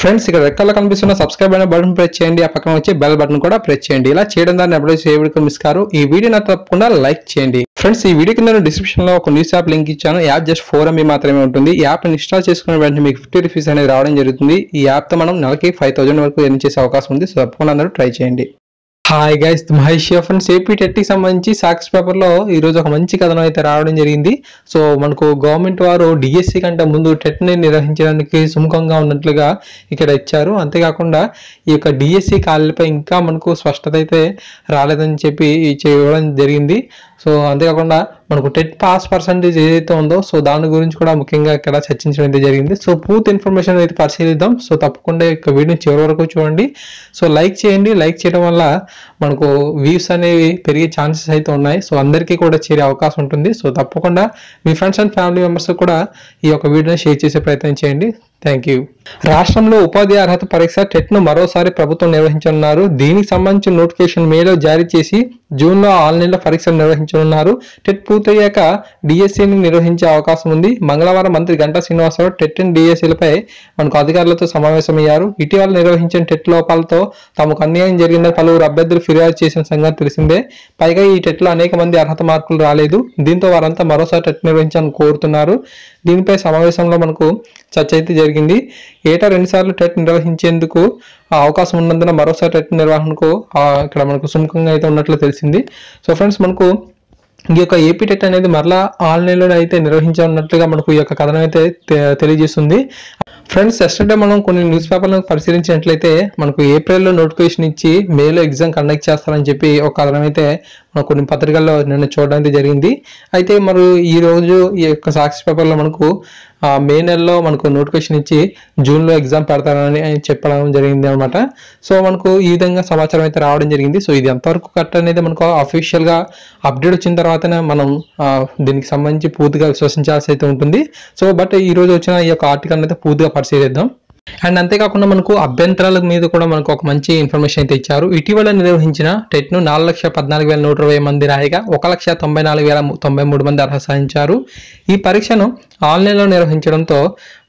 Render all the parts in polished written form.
Friends ఇక్కడ red colour కనిపిస్తున్న subscribe అనే బటన్ ప్రెస్ చేయండి, ఆ పక్కన వచ్చే బెల్ బటన్ కూడా ప్రెస్ చేయండి. ఇలా చేయడం ద్వారా ఎప్పుడైతే ఏ వీడియో మిస్ కారు. ఈ వీడియోని తప్పకుండా లైక్ చేయండి. ఫ్రెండ్స్ ఈ వీడియో కింద డిస్క్రిప్షన్ లో ఒక న్యూస్ యాప్ లింక్ ఇచ్చాను. యాప్ జస్ట్ 4 MB మాత్రమే ఉంటుంది. ఈ యాప్ ఇన్స్టాల్ చేసుకున్న వెంటనే మీకు 50 రూపీస్ అనేది రావడం జరుగుతుంది. ఈ యాప్ తో మనం నెలకి 5000 వరకు ఎర్న్ చేసే అవకాశం ఉంది. సో తప్పకుండా అందరూ ట్రై చేయండి. Hi guys, Mahesh friends. AP టెట్కి సంబంధించి సాక్షి పేపర్లో ఈరోజు ఒక మంచి కథనం అయితే రావడం జరిగింది. సో మనకు గవర్నమెంట్ వారు డిఎస్సి కంటే ముందు టెట్ని నిర్వహించడానికి సుముఖంగా ఉన్నట్లుగా ఇక్కడ ఇచ్చారు. అంతేకాకుండా ఈ యొక్క డిఎస్సి ఖాళీలపై ఇంకా మనకు స్పష్టత అయితే రాలేదని చెప్పి ఇవ్వడం జరిగింది. సో అంతేకాకుండా మనకు టెట్ పాస్ పర్సంటేజ్ ఏదైతే ఉందో సో దాని గురించి కూడా ముఖ్యంగా ఇక్కడ చర్చించడం అయితే జరిగింది. సో పూర్తి ఇన్ఫర్మేషన్ అయితే పరిశీలిద్దాం. సో తప్పకుండా ఇక వీడియోని చివరి వరకు చూడండి. సో లైక్ చేయండి. లైక్ చేయడం వల్ల మనకు వ్యూస్ అనేవి పెరిగే ఛాన్సెస్ అయితే ఉన్నాయి. సో అందరికీ కూడా చేరే అవకాశం ఉంటుంది. సో తప్పకుండా మీ ఫ్రెండ్స్ అండ్ ఫ్యామిలీ మెంబర్స్ కూడా ఈ యొక్క వీడియోని షేర్ చేసే ప్రయత్నం చేయండి. Thank you. రాష్ట్రంలో ఉపాధి అర్హత పరీక్ష టెట్ను మరోసారి ప్రభుత్వం నిర్వహించనున్నారు. దీనికి సంబంధించిన నోటిఫికేషన్ మేలో జారీ చేసి జూన్లో ఆన్లైన్లో పరీక్షలు నిర్వహించనున్నారు. టెట్ పూర్తయ్యాక డిఎస్సిని నిర్వహించే అవకాశం ఉంది. మంగళవారం మంత్రి గంటా శ్రీనివాసరావు టెట్ అండ్ డిఎస్సిలపై మనకు అధికారులతో సమావేశమయ్యారు. ఇటీవల నిర్వహించిన టెట్ లోపాలతో తమకు అన్యాయం జరిగిందని పలువురు అభ్యర్థులు ఫిర్యాదు చేసిన సంగతి తెలిసిందే. పైగా ఈ టెట్లో అనేక మంది అర్హత మార్కులు రాలేదు. దీంతో వారంతా మరోసారి టెట్ నిర్వహించాలని కోరుతున్నారు. దీనిపై సమావేశంలో మనకు చర్చ అయితే జరిగింది. ఏటా 2 సార్లు టెట్ నిర్వహించేందుకు అవకాశం ఉన్నందున మరోసారి టెట్ నిర్వహణకు ఇక్కడ మనకు సుముఖంగా అయితే ఉన్నట్లు తెలిసింది. సో ఫ్రెండ్స్ మనకు ఈ యొక్క ఏపీ టెట్ అనేది మరలా ఆన్లైన్లోనే అయితే నిర్వహించనున్నట్లుగా మనకు ఈ యొక్క కథనం అయితే తెలియజేస్తుంది. ఫ్రెండ్స్ ఎస్టర్డే మనం కొన్ని న్యూస్ పేపర్లను పరిశీలించినట్లయితే మనకు ఏప్రిల్లో నోటిఫికేషన్ ఇచ్చి మేలో ఎగ్జామ్ కండక్ట్ చేస్తారని చెప్పి ఒక కథనం అయితే మనకు కొన్ని పత్రికల్లో నిన్న చూడడం అయితే జరిగింది. అయితే మరి ఈ రోజు ఈ యొక్క సాక్షి పేపర్లో మనకు మే నెలలో మనకు నోటిఫికేషన్ ఇచ్చి జూన్లో ఎగ్జామ్ పెడతారని చెప్పడం జరిగింది అనమాట. సో మనకు ఈ విధంగా సమాచారం అయితే రావడం జరిగింది. సో ఇది ఎంతవరకు కరెక్ట్ అనేది మనకు అఫీషియల్గా అప్డేట్ వచ్చిన తర్వాతనే మనం దీనికి సంబంధించి పూర్తిగా విశ్వసించాల్సి అయితే ఉంటుంది. సో బట్ ఈ రోజు వచ్చిన ఈ యొక్క ఆర్టికల్ అయితే పూర్తిగా పరిశీలిద్దాం. అండ్ అంతేకాకుండా మనకు అభ్యంతరాల మీద కూడా మనకు ఒక మంచి ఇన్ఫర్మేషన్ అయితే ఇచ్చారు. ఇటీవల నిర్వహించిన టెట్ను 4,14,120 మంది రాయగా 1,94,093 మంది అర్హత సాధించారు. ఈ పరీక్షను ఆన్లైన్లో నిర్వహించడంతో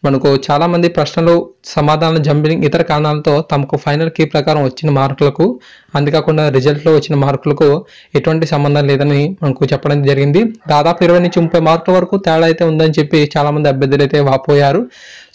మనకు చాలా మంది ప్రశ్నలు సమాధానాల జంబ్లింగ్ ఇతర కారణాలతో తమకు ఫైనల్ కీ ప్రకారం వచ్చిన మార్కులకు అంతేకాకుండా రిజల్ట్లో వచ్చిన మార్కులకు ఎటువంటి సంబంధం లేదని మనకు చెప్పడం జరిగింది. దాదాపు 20 నుంచి 30 మార్కుల వరకు తేడా అయితే ఉందని చెప్పి చాలా మంది అభ్యర్థులు అయితే వాపోయారు.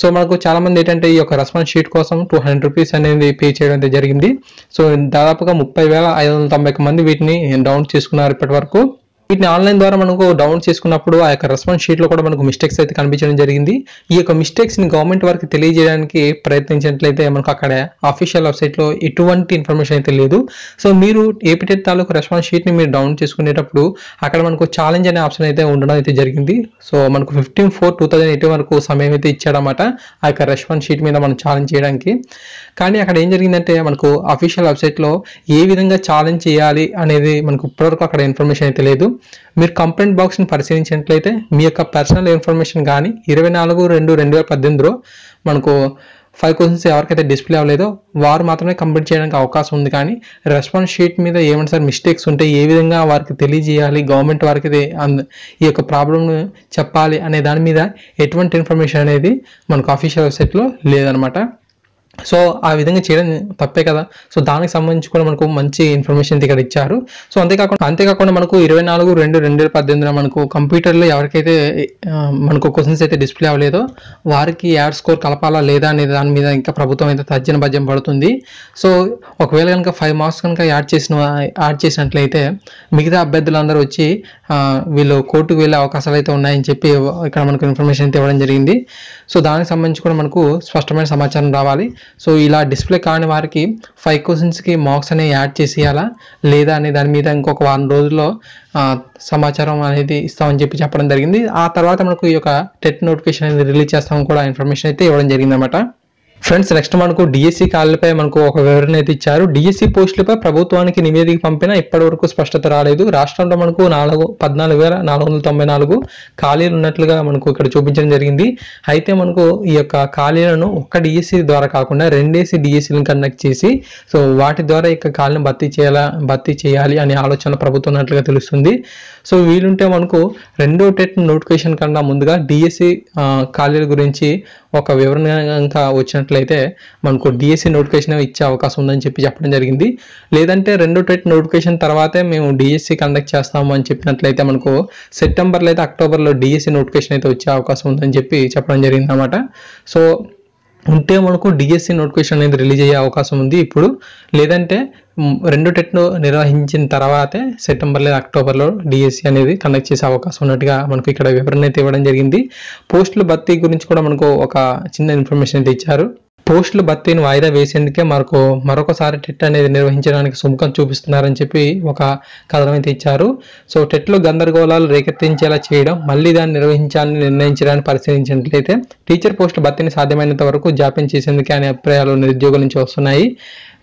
సో మనకు చాలా మంది ఏంటంటే ఈ యొక్క రెస్పాన్స్ షీట్ కోసం 200 రూపీస్ అనేది పే చేయడం అయితే జరిగింది. సో దాదాపుగా 30,591 మంది వీటిని డౌన్లోడ్ చేసుకున్నారు ఇప్పటి వరకు. వీటిని ఆన్లైన్ ద్వారా మనకు డౌన్లోడ్ చేసుకున్నప్పుడు ఆ యొక్క రెస్పాన్స్ షీట్లో కూడా మనకు మిస్టేక్స్ అయితే కనిపించడం జరిగింది. ఈ యొక్క మిస్టేక్స్ని గవర్నమెంట్ వారికి తెలియజేయడానికి ప్రయత్నించినట్లయితే మనకు అక్కడ అఫీషియల్ వెబ్సైట్లో ఎటువంటి ఇన్ఫర్మేషన్ అయితే లేదు. సో మీరు ఏపీ టెట్ తాలూకు రెస్పాన్స్ షీట్ని మీరు డౌన్లోడ్ చేసుకునేటప్పుడు అక్కడ మనకు ఛాలెంజ్ అనే ఆప్షన్ అయితే ఉండడం అయితే జరిగింది. సో మనకు 15/4/2018 వరకు సమయం అయితే ఇచ్చాడన్నమాట ఆ యొక్క రెస్పాన్స్ షీట్ మీద మనం ఛాలెంజ్ చేయడానికి. కానీ అక్కడ ఏం జరిగిందంటే మనకు అఫీషియల్ వెబ్సైట్లో ఏ విధంగా ఛాలెంజ్ చేయాలి అనేది మనకు ఇప్పటివరకు అక్కడ ఇన్ఫర్మేషన్ అయితే లేదు. మీరు కంప్లైంట్ బాక్స్ని పరిశీలించినట్లయితే మీ యొక్క పర్సనల్ ఇన్ఫర్మేషన్ కానీ 24/2/2018లో మనకు 5 క్వశ్చన్స్ ఎవరికైతే డిస్ప్లే అవ్వలేదో వారు మాత్రమే కంప్లీట్ చేయడానికి అవకాశం ఉంది. కానీ రెస్పాన్స్ షీట్ మీద ఏమైనా సార్ మిస్టేక్స్ ఉంటే ఏ విధంగా వారికి తెలియజేయాలి, గవర్నమెంట్ వారికి ఈ యొక్క ప్రాబ్లమ్ను చెప్పాలి అనే దాని మీద ఎటువంటి ఇన్ఫర్మేషన్ అనేది మనకు అఫీషియల్ వెబ్సైట్లో లేదనమాట. సో ఆ విధంగా చేయడం తప్పే కదా. సో దానికి సంబంధించి కూడా మనకు మంచి ఇన్ఫర్మేషన్ ఇక్కడ ఇచ్చారు. సో అంతేకాకుండా మనకు 24/2/2018 మనకు కంప్యూటర్లో ఎవరికైతే మనకు క్వశ్చన్స్ అయితే డిస్ప్లే అవ్వలేదో వారికి యాడ్ స్కోర్ కలపాలా లేదా అనే దాని మీద ఇంకా ప్రభుత్వం అయితే తర్జన భర్జన పడుతుంది. సో ఒకవేళ కనుక 5 మార్క్స్ కనుక యాడ్ చేసినట్లయితే మిగతా అభ్యర్థులందరూ వచ్చి వీళ్ళు కోర్టుకు వెళ్ళే అవకాశాలు అయితే ఉన్నాయని చెప్పి ఇక్కడ మనకు ఇన్ఫర్మేషన్ అయితే ఇవ్వడం జరిగింది. సో దానికి సంబంధించి కూడా మనకు స్పష్టమైన సమాచారం రావాలి. సో ఇలా డిస్ప్లే కాని వారికి 5 క్వశ్చన్స్కి మార్క్స్ అనేవి యాడ్ చేసేయాలా లేదా అనే దాని మీద ఇంకొక 1 రోజుల్లో సమాచారం అనేది ఇస్తామని చెప్పడం జరిగింది. ఆ తర్వాత మనకు ఈ యొక్క టెట్ నోటిఫికేషన్ అనేది రిలీజ్ చేస్తామని కూడా ఇన్ఫర్మేషన్ అయితే ఇవ్వడం జరిగింది అన్నమాట. ఫ్రెండ్స్ నెక్స్ట్ మనకు డిఎస్సి ఖాళీలపై మనకు ఒక వివరణ అయితే ఇచ్చారు. డిఎస్సి పోస్టులపై ప్రభుత్వానికి నివేదిక పంపినా ఇప్పటి వరకు స్పష్టత రాలేదు. రాష్ట్రంలో మనకు 14,494 ఖాళీలు ఉన్నట్లుగా మనకు ఇక్కడ చూపించడం జరిగింది. అయితే మనకు ఈ యొక్క ఖాళీలను ఒక్క డిఎస్సి ద్వారా కాకుండా 2 డిఎస్సీలను కండక్ట్ చేసి సో వాటి ద్వారా ఇక ఖాళీని భర్తీ చేయాలి అనే ఆలోచన ప్రభుత్వం ఉన్నట్లుగా తెలుస్తుంది. సో వీలుంటే మనకు 2వ టెట్ నోటిఫికేషన్ కన్నా ముందుగా డిఎస్సి ఖాళీల గురించి ఒక వివరణ కనుక వచ్చినట్లయితే చూసినట్లయితే మనకు డిఎస్సి నోటిఫికేషన్ ఇచ్చే అవకాశం ఉందని చెప్పడం జరిగింది. లేదంటే 2 టెట్ నోటిఫికేషన్ తర్వాతే మేము డిఎస్సి కండక్ట్ చేస్తాము అని చెప్పినట్లయితే మనకు సెప్టెంబర్లో అయితే అక్టోబర్లో డిఎస్సి నోటిఫికేషన్ అయితే వచ్చే అవకాశం ఉందని చెప్పడం జరిగింది అనమాట. సో ఉంటే మనకు డిఎస్సి నోటిఫికేషన్ అనేది రిలీజ్ అయ్యే అవకాశం ఉంది ఇప్పుడు. లేదంటే 2 టెట్ను నిర్వహించిన తర్వాతే సెప్టెంబర్ లేదా అక్టోబర్లో డిఎస్సి అనేది కండక్ట్ చేసే అవకాశం ఉన్నట్టుగా మనకు ఇక్కడ వివరణ అయితే ఇవ్వడం జరిగింది. పోస్టుల భర్తీ గురించి కూడా మనకు ఒక చిన్న ఇన్ఫర్మేషన్ అయితే ఇచ్చారు. పోస్టుల భర్తీని వాయిదా వేసేందుకే మరొకసారి టెట్ అనేది నిర్వహించడానికి సుముఖం చూపిస్తున్నారని చెప్పి ఒక కథనం అయితే ఇచ్చారు. సో టెట్లో గందరగోళాలు రేకెత్తించేలా చేయడం, మళ్ళీ దాన్ని నిర్వహించాలని నిర్ణయించడానికి పరిశీలించినట్లయితే టీచర్ పోస్టుల భర్తీని సాధ్యమైనంత వరకు జాప్యం చేసేందుకే అనే అభిప్రాయాలు నిరుద్యోగుల నుంచి వస్తున్నాయి.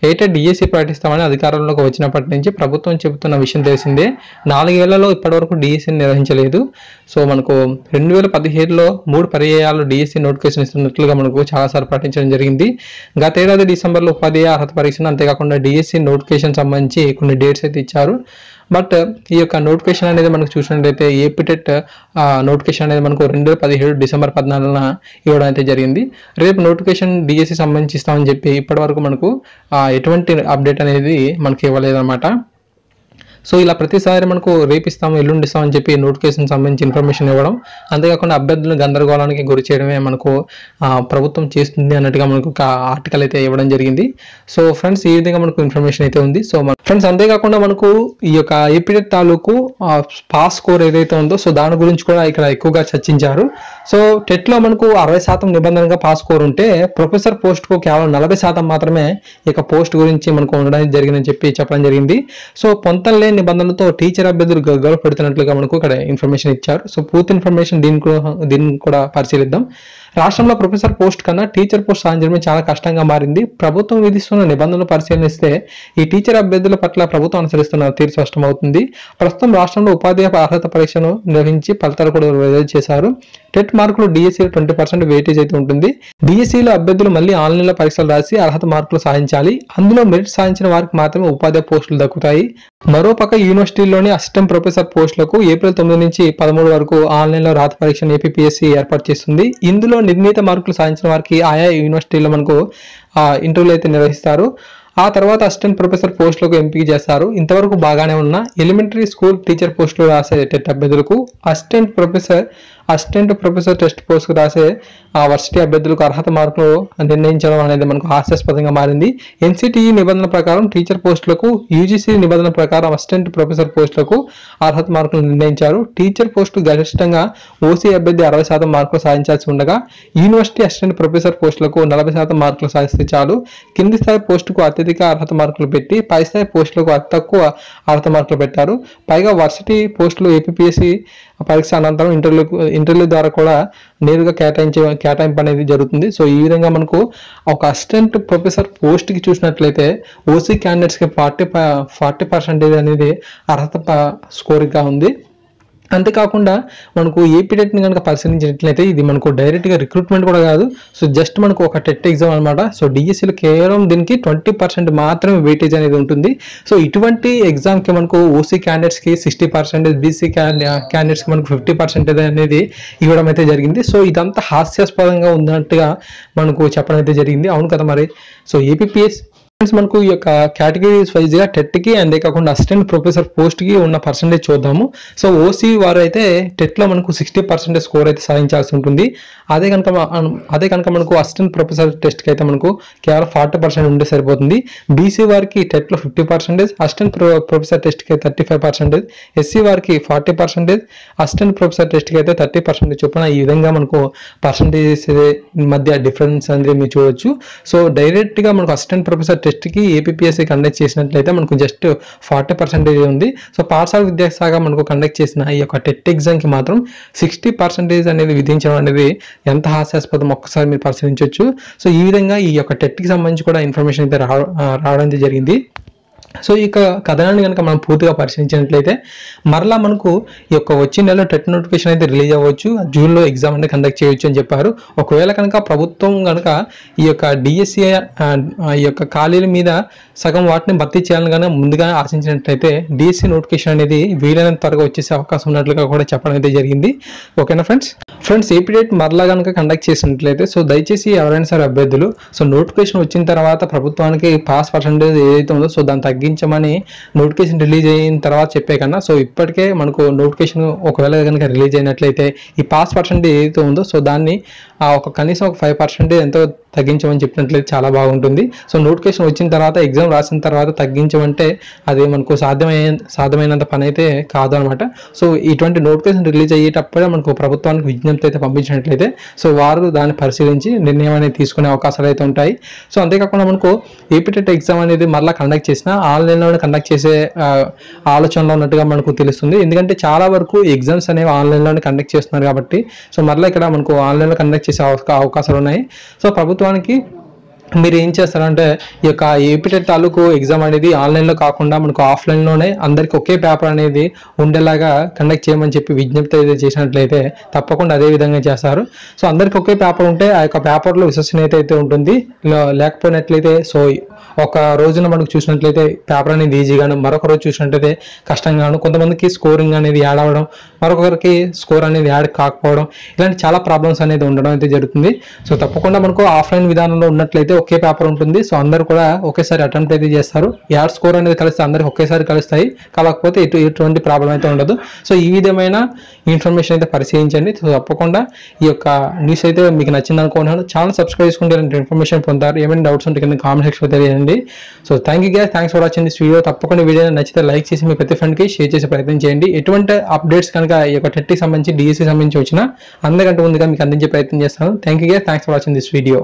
ఏటా డిఎస్సి ప్రకటిస్తామని అధికారంలోకి వచ్చినప్పటి నుంచి ప్రభుత్వం చెబుతున్న విషయం తెలిసిందే. 4 ఏళ్లలో ఇప్పటివరకు డిఎస్సిని నిర్వహించలేదు. సో మనకు 2017లో 3 పర్యాయాలు డిఎస్సి నోటిఫికేషన్ ఇస్తున్నట్లుగా మనకు చాలాసార్లు ప్రకటించడం జరిగింది. గతేడాది డిసెంబర్లో ఉపాధ్యాయ అర్హత పరీక్షను, అంతేకాకుండా డిఎస్సి నోటిఫికేషన్ సంబంధించి కొన్ని డేట్స్ అయితే ఇచ్చారు. బట్ ఈ యొక్క నోటిఫికేషన్ అనేది మనకు చూసినట్లయితే ఏపీ టెట్ నోటిఫికేషన్ అనేది మనకు 2017 డిసెంబర్ 14న ఇవ్వడం అయితే జరిగింది. రేపు నోటిఫికేషన్ డిఎస్సి సంబంధించి ఇస్తామని చెప్పి ఇప్పటివరకు మనకు ఎటువంటి అప్డేట్ అనేది మనకి ఇవ్వలేదన్నమాట. సో ఇలా ప్రతిసారి మనకు రేపు ఇస్తాము, ఎల్లుండి ఇస్తామని చెప్పి నోటిఫికేషన్ సంబంధించి ఇన్ఫర్మేషన్ ఇవ్వడం, అంతేకాకుండా అభ్యర్థులను గందరగోళానికి గురి చేయడమే మనకు ప్రభుత్వం చేస్తుంది అన్నట్టుగా మనకు ఒక ఆర్టికల్ అయితే ఇవ్వడం జరిగింది. సో ఫ్రెండ్స్, ఈ విధంగా మనకు ఇన్ఫర్మేషన్ అయితే ఉంది. సో ఫ్రెండ్స్, అంతేకాకుండా మనకు ఈ యొక్క ఏపీటెట్ తాలూకు పాస్ స్కోర్ ఏదైతే ఉందో సో దాని గురించి కూడా ఇక్కడ ఎక్కువగా చర్చించారు. సో టెట్లో మనకు 60% నిబంధనగా పాస్ స్కోర్ ఉంటే ప్రొఫెసర్ పోస్ట్కు కేవలం 40% మాత్రమే ఇక పోస్ట్ గురించి మనకు ఉండడానికి జరిగిందని చెప్పడం జరిగింది. సో పొంతన నిబంధనలతో టీచర్ అభ్యర్థులు గగ్గోలు పెడుతున్నట్లుగా మనకు ఇక్కడ ఇన్ఫర్మేషన్ ఇచ్చారు. సో పూర్తి ఇన్ఫర్మేషన్ దీన్ని కూడా పరిశీలిద్దాం. రాష్ట్రంలో ప్రొఫెసర్ పోస్ట్ కన్నా టీచర్ పోస్ట్ సాధించడమే చాలా కష్టంగా మారింది. ప్రభుత్వం విధిస్తున్న నిబంధనలు పరిశీలిస్తే ఈ టీచర్ అభ్యర్థుల పట్ల ప్రభుత్వం అనుసరిస్తున్న తీరు స్పష్టమవుతుంది. ప్రస్తుతం రాష్ట్రంలో ఉపాధ్యాయ అర్హత పరీక్షను నిర్వహించి ఫలితాలు కూడా విడుదల చేశారు. టెట్ మార్కులు డిఎస్సీలో 20% వెయిటేజ్ అయితే ఉంటుంది. డిఎస్సీలో అభ్యర్థులు మళ్ళీ ఆన్లైన్లో పరీక్షలు రాసి అర్హత మార్కులు సాధించాలి. అందులో మెరిట్ సాధించిన వారికి మాత్రమే ఉపాధ్యాయ పోస్టులు దక్కుతాయి. మరోపక్క యూనివర్సిటీలోని అసిస్టెంట్ ప్రొఫెసర్ పోస్టులకు ఏప్రిల్ 9 నుంచి 13 వరకు ఆన్లైన్లో రాత పరీక్షను ఏపీపీఎస్సీ ఏర్పాటు చేస్తుంది. ఇందులో నిర్ణీత మార్కులు సాధించిన వారికి ఆయా యూనివర్సిటీలో మనకు ఇంటర్వ్యూలు అయితే నిర్వహిస్తారు. ఆ తర్వాత అసిస్టెంట్ ప్రొఫెసర్ పోస్టులకు ఎంపిక చేస్తారు. ఇంతవరకు బాగానే ఉన్న ఎలిమెంటరీ స్కూల్ టీచర్ పోస్టులు రాసే టెట్ అభ్యర్థులకు అసిస్టెంట్ ప్రొఫెసర్ టెస్ట్ పోస్టుకు రాసే వర్సిటీ అభ్యర్థులకు అర్హత మార్కులు నిర్ణయించడం అనేది మనకు హాస్యాస్పదంగా మారింది. ఎన్సిటిఈ నిబంధన ప్రకారం టీచర్ పోస్టులకు, యూజీసీ నిబంధన ప్రకారం అసిస్టెంట్ ప్రొఫెసర్ పోస్టులకు అర్హత మార్కులు నిర్ణయించారు. టీచర్ పోస్టు గరిష్టంగా ఓసీ అభ్యర్థి 60% మార్కులు సాధించాల్సి ఉండగా యూనివర్సిటీ అసిస్టెంట్ ప్రొఫెసర్ పోస్టులకు 40% మార్కులు సాధిస్తే చాలు. కింది స్థాయి పోస్టుకు అత్యధిక అర్హత మార్కులు పెట్టి పై స్థాయి పోస్టులకు అతి తక్కువ అర్హత మార్కులు పెట్టారు. పైగా వర్సిటీ పోస్టులు ఏపీపీఎస్సీ పరీక్ష అనంతరం ఇంటర్వ్యూ ద్వారా కూడా నేరుగా కేటాయింపు అనేది జరుగుతుంది. సో ఈ విధంగా మనకు ఒక అసిస్టెంట్ ప్రొఫెసర్ పోస్ట్కి చూసినట్లయితే ఓసీ క్యాండిడేట్స్కి 40% అనేది అర్హత స్కోర్గా ఉంది. అంతేకాకుండా మనకు ఏపీటెట్ని కనుక పరిశీలించినట్లయితే ఇది మనకు డైరెక్ట్గా రిక్రూట్మెంట్ కూడా కాదు. సో జస్ట్ మనకు ఒక టెట్ ఎగ్జామ్ అనమాట. సో డిఎస్సీలో కేవలం దీనికి 20% మాత్రమే వెయిటేజ్ అనేది ఉంటుంది. సో ఇటువంటి ఎగ్జామ్కి మనకు ఓసీ క్యాండిడేట్స్కి 60%, బీసీ క్యాండిడేట్స్కి మనకు 50% అనేది ఇవ్వడం అయితే జరిగింది. సో ఇదంతా హాస్యాస్పదంగా ఉన్నట్టుగా మనకు చెప్పడం అయితే జరిగింది. అవును కదా మరి. సో ఏపీపీఎస్ మనకు ఈ యొక్క కేటగిరీస్ వైజ్గా టెట్కి అంతేకాకుండా అసిస్టెంట్ ప్రొఫెసర్ పోస్ట్కి ఉన్న పర్సెంటేజ్ చూద్దాము. సో ఓసీ వారు అయితే టెట్లో మనకు 60% స్కోర్ అయితే సాధించాల్సి ఉంటుంది. అదే కనుక మనకు అసిస్టెంట్ ప్రొఫెసర్ టెస్ట్కి అయితే మనకు కేవలం 40% ఉంటే సరిపోతుంది. బీసీ వారికి టెట్లో 50%, అసిస్టెంట్ ప్రొఫెసర్ టెస్ట్కి 35%, ఎస్సీ వారికి 40%, అసిస్టెంట్ ప్రొఫెసర్ టెస్ట్కి అయితే 30% చొప్పున ఈ విధంగా మనకు పర్సంటేజెస్ మధ్య డిఫరెన్స్ అనేది మీరు చూడొచ్చు. సో డైరెక్ట్గా మనకు అసిస్టెంట్ ప్రొఫెసర్ టెస్ట్కి ఏపీపీఎస్సీ కండక్ట్ చేసినట్లయితే మనకు జస్ట్ 40% ఉంది. సో పాఠశాల విద్యాశాఖ మనకు కండక్ట్ చేసిన ఈ యొక్క టెట్ ఎగ్జామ్కి మాత్రం 60% అనేది విధించడం అనేది ఎంత హాస్యాస్పదం ఒక్కసారి మీరు పరిశీలించవచ్చు. సో ఈ విధంగా ఈ యొక్క టెట్కి సంబంధించి కూడా ఇన్ఫర్మేషన్ అయితే రావడం జరిగింది. సో ఈ కథనాన్ని కనుక మనం పూర్తిగా పరిశీలించినట్లయితే మరలా మనకు ఈ యొక్క వచ్చే నెలలో టెట్ నోటిఫికేషన్ అయితే రిలీజ్ అవ్వచ్చు, జూన్లో ఎగ్జామ్ అనేది కండక్ట్ చేయొచ్చు అని చెప్పారు. ఒకవేళ కనుక ప్రభుత్వం కనుక ఈ యొక్క డిఎస్సి ఈ యొక్క ఖాళీల మీద సగం వాటిని భర్తీ చేయాలని కనుక ముందుగా ఆశించినట్లయితే డిఎస్సి నోటిఫికేషన్ అనేది వీలైనంత త్వరగా వచ్చేసే అవకాశం ఉన్నట్లుగా కూడా చెప్పడం అయితే జరిగింది. ఓకేనా ఫ్రెండ్స్ ఏపీ డేట్ మరలా కనుక కండక్ట్ చేసినట్లయితే సో దయచేసి ఎవరైనా సరే అభ్యర్థులు సో నోటిఫికేషన్ వచ్చిన తర్వాత ప్రభుత్వానికి పాస్ పర్సెంటేజ్ ఏదైతే ఉందో సో దాన్ని తగ్గించమని నోటిఫికేషన్ రిలీజ్ అయిన తర్వాత చెప్పే కన్నా సో ఇప్పటికే మనకు నోటిఫికేషన్ ఒకవేళ కనుక రిలీజ్ అయినట్లయితే ఈ పాస్ పర్సెంటేజ్ ఏదైతే ఉందో సో దాన్ని కనీసం ఒక 5% ఎంతో తగ్గించమని చెప్పినట్లయితే చాలా బాగుంటుంది. సో నోటిఫికేషన్ వచ్చిన తర్వాత ఎగ్జామ్ రాసిన తర్వాత తగ్గించమంటే అది మనకు సాధ్యమైనంత పని అయితే కాదు అనమాట. సో ఇటువంటి నోటిఫికేషన్ రిలీజ్ అయ్యేటప్పుడే మనకు ప్రభుత్వానికి విజ్ఞప్తి అయితే పంపించినట్లయితే సో వారు దాన్ని పరిశీలించి నిర్ణయం అనేది తీసుకునే అవకాశాలు అయితే ఉంటాయి. సో అంతేకాకుండా మనకు ఏపీ టెట్ ఎగ్జామ్ అనేది మళ్ళీ కండక్ట్ చేసినా ఆన్లైన్లోనే కండక్ట్ చేసే ఆలోచనలో ఉన్నట్టుగా మనకు తెలుస్తుంది. ఎందుకంటే చాలా వరకు ఎగ్జామ్స్ అనేవి ఆన్లైన్లోనే కండక్ట్ చేస్తున్నారు కాబట్టి సో మళ్ళీ ఇక్కడ మనకు ఆన్లైన్లో కండక్ట్ చేసే అవకాశాలు ఉన్నాయి. సో ప్రభుత్వానికి మీరు ఏం చేస్తారంటే ఈ యొక్క ఏపీ టెట్ తాలూకు ఎగ్జామ్ అనేది ఆన్లైన్లో కాకుండా మనకు ఆఫ్లైన్లోనే అందరికీ ఒకే పేపర్ అనేది ఉండేలాగా కండక్ట్ చేయమని చెప్పి విజ్ఞప్తి అయితే చేసినట్లయితే తప్పకుండా అదే విధంగా చేస్తారు. సో అందరికీ ఒకే పేపర్ ఉంటే ఆ యొక్క పేపర్లో విశ్వసనీయత అయితే ఉంటుంది. లేకపోయినట్లయితే సో ఒక రోజున మనకు చూసినట్లయితే పేపర్ అనేది ఈజీగాను, మరొక రోజు చూసినట్లయితే కష్టంగాను, కొంతమందికి స్కోరింగ్ అనేది యాడ్ అవ్వడం, మరొకరికి స్కోర్ అనేది యాడ్ కాకపోవడం, ఇలాంటి చాలా ప్రాబ్లమ్స్ అనేది ఉండడం అయితే జరుగుతుంది. సో తప్పకుండా మనకు ఆఫ్లైన్ విధానంలో ఉన్నట్లయితే ఒకే పేపర్ ఉంటుంది. సో అందరూ కూడా ఒకేసారి అటెంప్ట్ అయితే చేస్తారు. యాడ్ స్కోర్ అనేది కలిస్తే అందరికి ఒకేసారి కలుస్తాయి, కాకపోతే ఎటువంటి ప్రాబ్లం అయితే ఉండదు. సో ఈ విధమైన ఇన్ఫర్మేషన్ అయితే పరిశీలించండి. సో తప్పకుండా ఈ యొక్క న్యూస్ అయితే మీకు నచ్చింది అనుకుంటున్నాను. ఛానల్ సబ్స్క్రైబ్ చేసుకుంటే ఇలాంటి ఇన్ఫర్మేషన్ పొందారు. ఏమైనా డౌట్స్ ఉంటే కింద కామెంట్ సెక్షన్లో తెలియజేయండి. So thank you guys, thanks for watching this video. తప్పకుండా వీడియో నచ్చితే లైక్ చేసి మీ ప్రతి ఫ్రెండ్కి షేర్ చేసే ప్రయత్నం చేయండి. ఎటువంటి అప్డేట్స్ కనుక ఈ యొక్క టెట్కి సంబంధించి డిఎస్సి సంబంధించి వచ్చినా అందరికంటే ముందుగా మీకు అందించే ప్రయత్నం చేస్తాను. Thank you guys, thanks for watching this video.